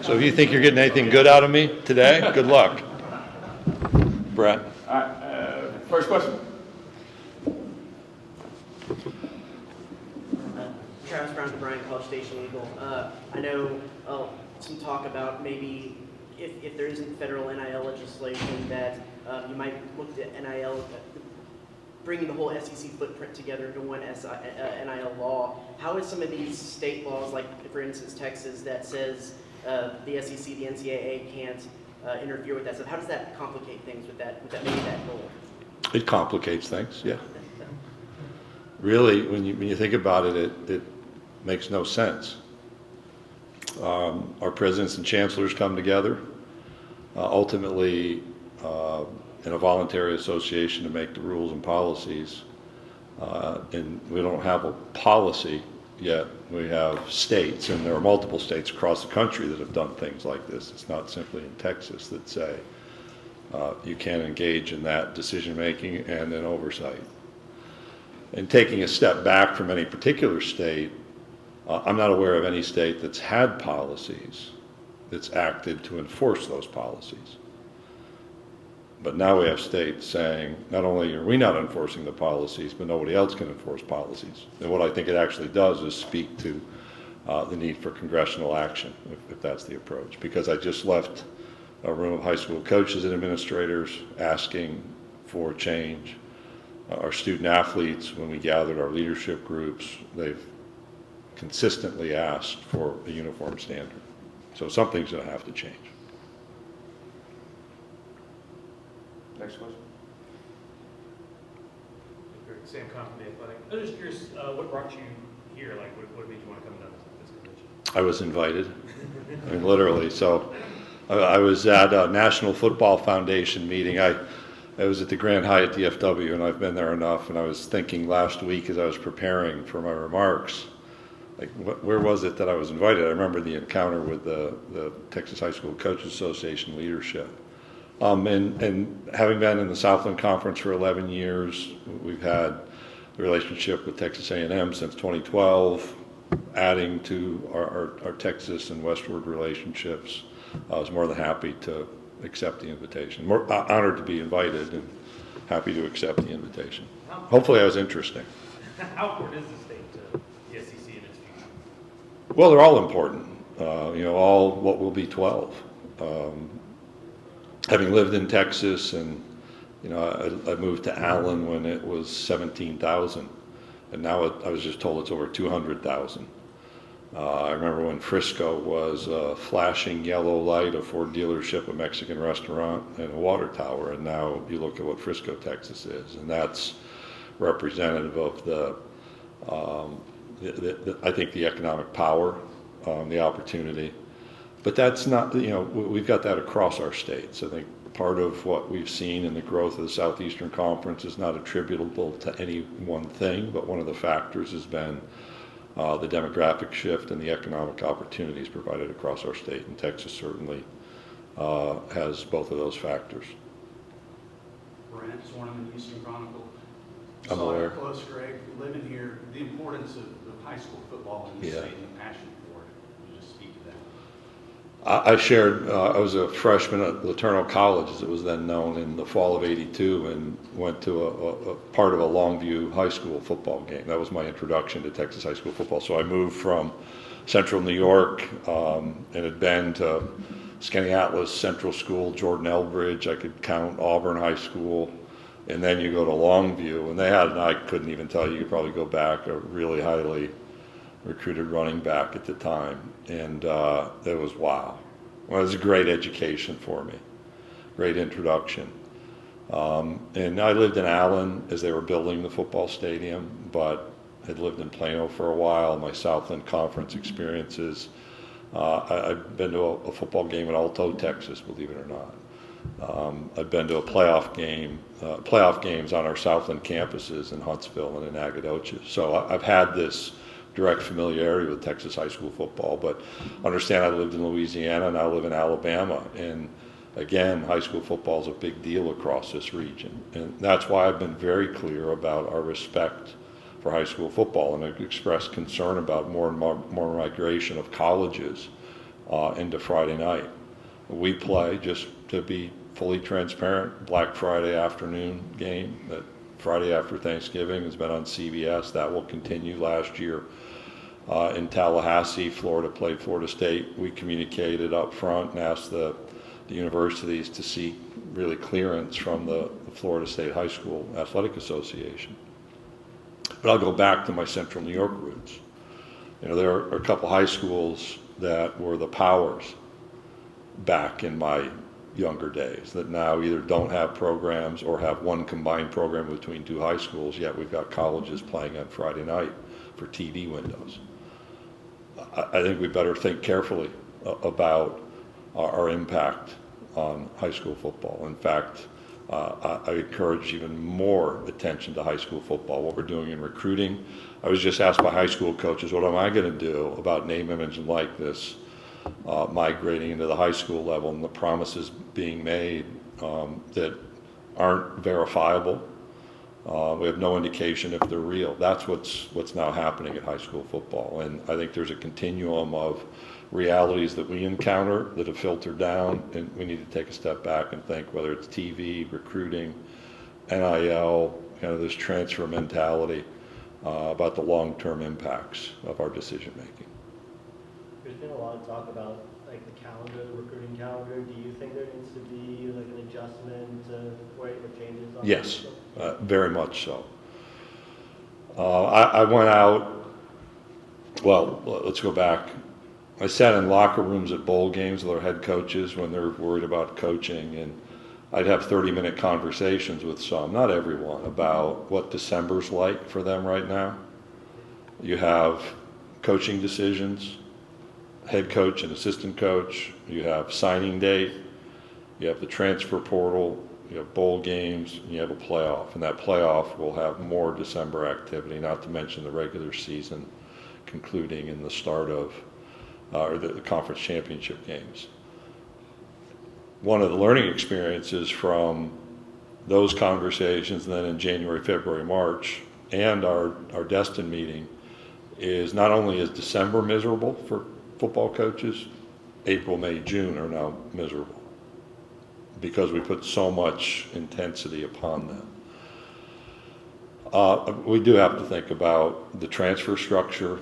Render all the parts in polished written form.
So if you think you're getting anything good out of me today, good luck. Brett. All right, first question. Travis Brown to Bryan, College Station Eagle. I know some talk about maybe if there isn't federal NIL legislation that you might look at NIL, bringing the whole SEC footprint together into one NIL law. How is some of these state laws, like for instance Texas, that says the SEC, the NCAA can't interfere with that stuff? How does that complicate things with that maybe that goal? It complicates things, yeah. Really, when you think about it, it makes no sense. Our presidents and chancellors come together, ultimately in a voluntary association to make the rules and policies. And we don't have a policy yet. We have states, and there are multiple states across the country that have done things like this. It's not simply in Texas that say you can't engage in that decision making and in oversight. And taking a step back from any particular state, I'm not aware of any state that's had policies that's acted to enforce those policies. But now we have states saying, not only are we not enforcing the policies, but nobody else can enforce policies. And what I think it actually does is speak to the need for congressional action, if that's the approach. Because I just left a room of high school coaches and administrators asking for change. Our student athletes, when we gathered our leadership groups, they've consistently asked for a uniform standard. So something's going to have to change. Next question. Sam Conn from the Athletic. I'm just curious, what brought you here? Like, what made you want to come to this convention? I was invited, I mean, literally. So I was at a National Football Foundation meeting. I was at the Grand Hyatt DFW, and I've been there enough. And I was thinking last week as I was preparing for my remarks, like, where was it that I was invited? I remember the encounter with the Texas High School Coaches Association leadership. And having been in the Southland Conference for 11 years, we've had a relationship with Texas A&M since 2012, adding to our Texas and westward relationships. I was more than happy to accept the invitation. More honored to be invited and happy to accept the invitation. Hopefully I was interesting. How important is the state to the SEC in its future? Well, they're all important. All what will be 12. Having lived in Texas, and I moved to Allen when it was 17,000, and now I was just told it's over 200,000. I remember when Frisco was a flashing yellow light, a Ford dealership, a Mexican restaurant, and a water tower, and now you look at what Frisco, Texas is, and that's representative of I think the economic power, the opportunity. But that's not, we've got that across our states. I think part of what we've seen in the growth of the Southeastern Conference is not attributable to any one thing, but one of the factors has been the demographic shift and the economic opportunities provided across our state. And Texas certainly has both of those factors. Brent Zorneman, Houston Chronicle. I'm aware. Close, Greg, living here, the importance of high school football in the state and the passion for it. Can you just speak to that? I shared, I was a freshman at Laterno College, as it was then known, in the fall of '82, and went to a part of a Longview high school football game. That was my introduction to Texas high school football. So I moved from central New York and had been to Skaneateles Central School, Jordan Elbridge, I could count Auburn High School, and then you go to Longview, and they had, and I couldn't even tell you could probably go back, a really highly recruited running back at the time, and it was wow. Well, it was a great education for me, great introduction. And I lived in Allen as they were building the football stadium, but had lived in Plano for a while. My Southland Conference experiences. I've been to a football game in Alto, Texas, believe it or not. I've been to a playoff games on our Southland campuses in Huntsville and in Nacogdoches. So I've had this direct familiarity with Texas high school football, but understand I lived in Louisiana, now I live in Alabama, and again, high school football is a big deal across this region, and that's why I've been very clear about our respect for high school football, and I've expressed concern about more and more migration of colleges into Friday night. We play, just to be fully transparent, Black Friday afternoon game that Friday after Thanksgiving has been on CBS. That will continue. Last year in Tallahassee, Florida played Florida State. We communicated up front and asked the universities to seek really clearance from the Florida State High School Athletic Association. But I'll go back to my Central New York roots. You know, there are a couple high schools that were the powers back in my younger days that now either don't have programs or have one combined program between two high schools, yet we've got colleges playing on Friday night for TV windows. I think we better think carefully about our impact on high school football. In fact, I encourage even more attention to high school football, what we're doing in recruiting. I was just asked by high school coaches, what am I going to do about name, image, and likeness migrating into the high school level, and the promises being made that aren't verifiable. We have no indication if they're real. That's what's now happening at high school football. And I think there's a continuum of realities that we encounter that have filtered down, and we need to take a step back and think whether it's TV, recruiting, NIL, kind of this transfer mentality about the long-term impacts of our decision making. There's been a lot of talk about like the calendar, the recruiting calendar. Do you think there needs to be like an adjustment to where changes on Yes, very much so. I went out, well, let's go back. I sat in locker rooms at bowl games with our head coaches when they're worried about coaching, and I'd have 30-minute conversations with some, not everyone, about what December's like for them right now. You have coaching decisions, head coach and assistant coach, you have signing date, you have the transfer portal, you have bowl games, and you have a playoff, and that playoff will have more December activity, not to mention the regular season concluding in the start of or the conference championship games. One of the learning experiences from those conversations, and then in January, February, March, and our Destin meeting, is not only is December miserable for football coaches, April, May, June are now miserable because we put so much intensity upon them. We do have to think about the transfer structure.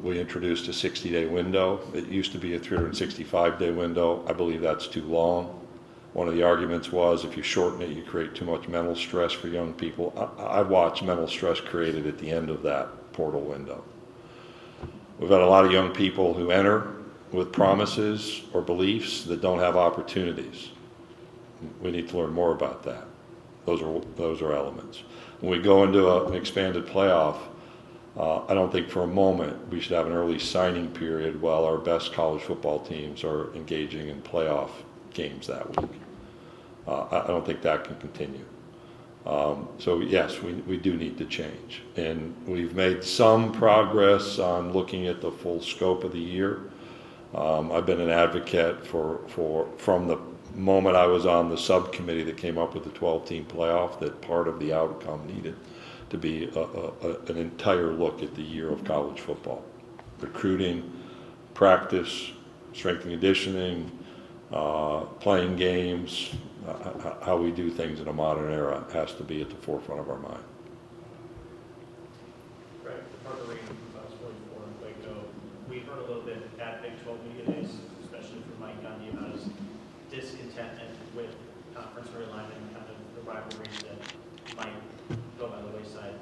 We introduced a 60-day window. It used to be a 365-day window. I believe that's too long. One of the arguments was if you shorten it, you create too much mental stress for young people. I watched mental stress created at the end of that portal window. We've got a lot of young people who enter with promises or beliefs that don't have opportunities. We need to learn more about that. Those are elements. When we go into an expanded playoff, I don't think for a moment we should have an early signing period while our best college football teams are engaging in playoff games that week. I don't think that can continue. So yes, we do need to change. And we've made some progress on looking at the full scope of the year. I've been an advocate from the moment I was on the subcommittee that came up with the 12-team playoff, that part of the outcome needed to be an entire look at the year of college football. Recruiting, practice, strength and conditioning, playing games, how we do things in a modern era has to be at the forefront of our mind. Right, the Parker Reed Sports Forum, Waco, we heard a little bit at Big 12 Media Days, especially from Mike Gundy, about his discontentment with conference realignment and kind of the rivalries that might go by the wayside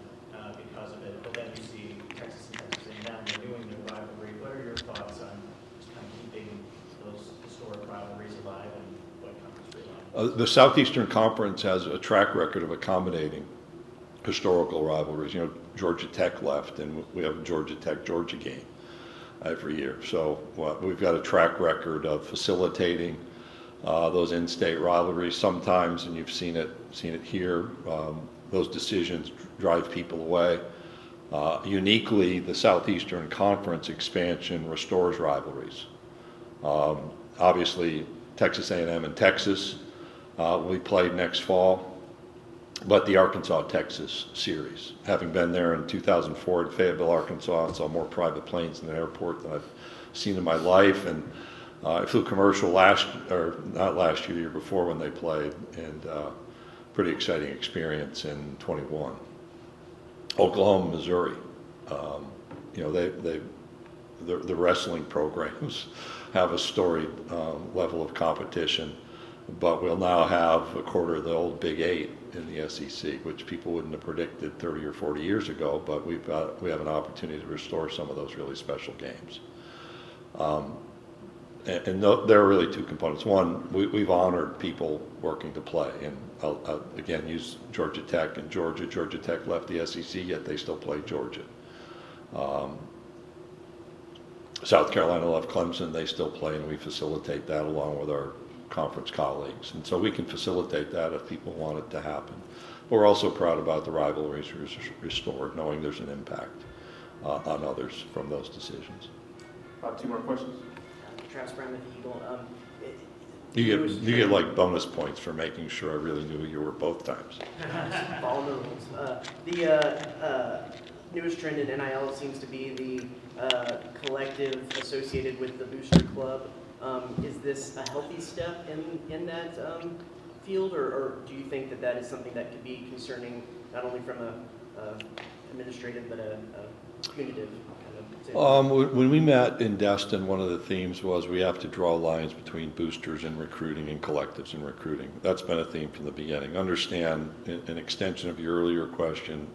because of it. But then you see Texas and Texas A&M renewing their rivalry. What are your thoughts on just kind of keeping those historic rivalries alive and what conference realignment? The Southeastern Conference has a track record of accommodating historical rivalries. You know, Georgia Tech left, and we have a Georgia Tech-Georgia game every year. So we've got a track record of facilitating those in-state rivalries. Sometimes, and you've seen it here, those decisions drive people away. Uniquely, the Southeastern Conference expansion restores rivalries. Obviously, Texas A&M and Texas we played next fall, but the Arkansas-Texas series. Having been there in 2004 in Fayetteville, Arkansas, and saw more private planes in the airport than I've seen in my life. And I flew commercial not last year, the year before when they played, and pretty exciting experience in 21. Oklahoma, Missouri, the wrestling programs have a storied level of competition, but we'll now have a quarter of the old Big Eight in the SEC, which people wouldn't have predicted 30 or 40 years ago, but we have an opportunity to restore some of those really special games. There are really two components. One, we've honored people working to play, and I'll again use Georgia Tech and Georgia. Georgia Tech left the SEC, yet they still play Georgia. South Carolina left Clemson, they still play, and we facilitate that along with our conference colleagues. And so we can facilitate that if people want it to happen. We're also proud about the rivalries restored, knowing there's an impact on others from those decisions. About 2 more questions. Travis Brown with the Eagle. You get like bonus points for making sure I really knew who you were both times. Follow the rules. The newest trend in NIL seems to be the collective associated with the booster club. Is this a healthy step in that field, or do you think that that is something that could be concerning not only from a administrative but a punitive kind of decision? When we met in Destin, one of the themes was we have to draw lines between boosters and recruiting and collectives and recruiting. That's been a theme from the beginning. Understand, an extension of your earlier question,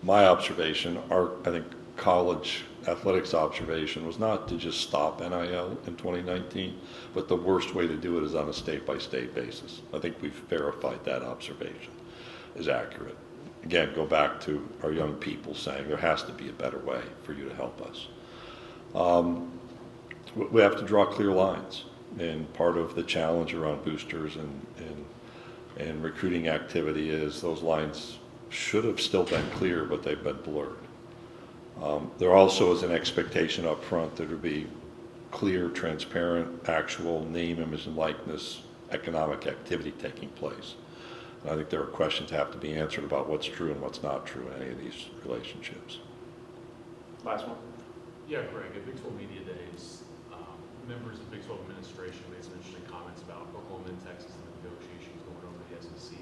my observation, I think college athletics observation was not to just stop NIL in 2019, but the worst way to do it is on a state-by-state basis. I think we've verified that observation is accurate. Again, go back to our young people saying there has to be a better way for you to help us. We have to draw clear lines, and part of the challenge around boosters and recruiting activity is those lines should have still been clear, but they've been blurred. There also is an expectation up front that there would be clear, transparent, actual name, image, and likeness economic activity taking place. And I think there are questions that have to be answered about what's true and what's not true in any of these relationships. Last one. Yeah, Greg, at Big 12 Media Days, members of Big 12 administration made some interesting comments about Oklahoma and Texas and the negotiations going over the SEC,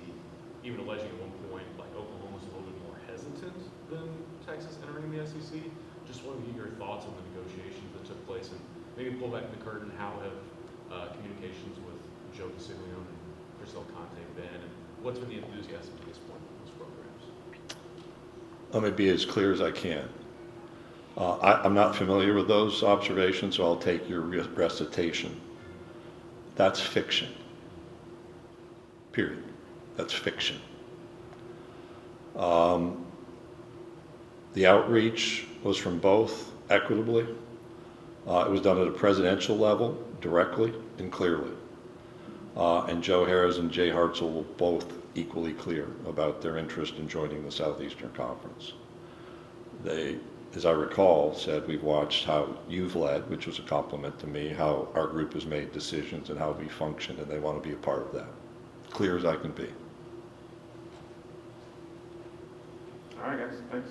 even alleging at one point like Oklahoma was a little bit more hesitant than Texas entering the SEC. Just wanted to get your thoughts on the negotiations that took place, and maybe pull back the curtain. How have communications with Joe Castiglione and Priscilla Conte been, and what's been the enthusiasm at this point in those programs? Let me be as clear as I can. I'm not familiar with those observations, so I'll take your recitation. That's fiction. Period. That's fiction. The outreach was from both equitably. It was done at a presidential level, directly and clearly. And Joe Harris and Jay Hartzell were both equally clear about their interest in joining the Southeastern Conference. They, as I recall, said, we've watched how you've led, which was a compliment to me, how our group has made decisions and how we function, and they want to be a part of that. Clear as I can be. All right, guys. Thanks.